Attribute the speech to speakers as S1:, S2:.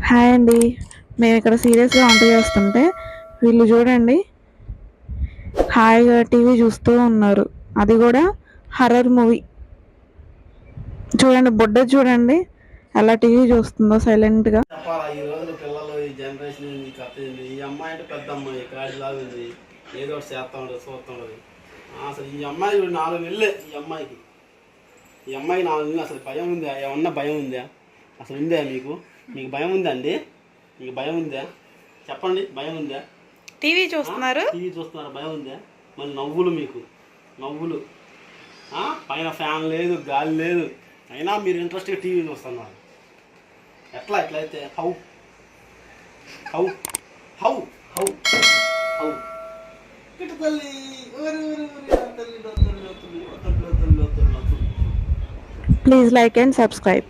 S1: Hi అండి. మేము ఇక్కడ సీరియస్గా వంట చేస్తుంటే వీళ్ళు చూడండి హాయిగా టీవీ చూస్తూ ఉన్నారు. అది కూడా హర్రర్ మూవీ. చూడండి బుడ్డ చూడండి ఎలా టీవీ చూస్తుందో సైలెంట్గా.
S2: చెప్పాలా ఈ రోజుల పిల్లలు ఈ జనరేషన్ ఈ కథ ఏంది? ఈ అమ్మాయి అంటే పెద్ద అమ్మాయి కాడిలాగా ఉంది. ఏదో ఒకటి చేస్తా ఉండదు చూస్తూ ఉండదు. అసలు ఈ అమ్మాయి 4 నెలలే. ఈ అమ్మాయి 4 నెలలు. అసలు భయం ఉందా? ఏమన్నా భయం ఉందా? అసలు ఉందా మీకు? మీకు భయం ఉందా అండి? మీకు భయం ఉందా? చెప్పండి, భయం ఉందా?
S1: టీవీ చూస్తున్నారు.
S2: భయం ఉందా? మళ్ళీ నవ్వులు, మీకు నవ్వులు. పైన ఫ్యాన్ లేదు, గాలి లేదు, అయినా మీరు ఇంట్రెస్ట్గా టీవీ చూస్తున్నారు. ఎట్లయితే how how how how how ఇటు తల్లి
S1: ప్లీజ్ లైక్ అండ్ సబ్స్క్రైబ్.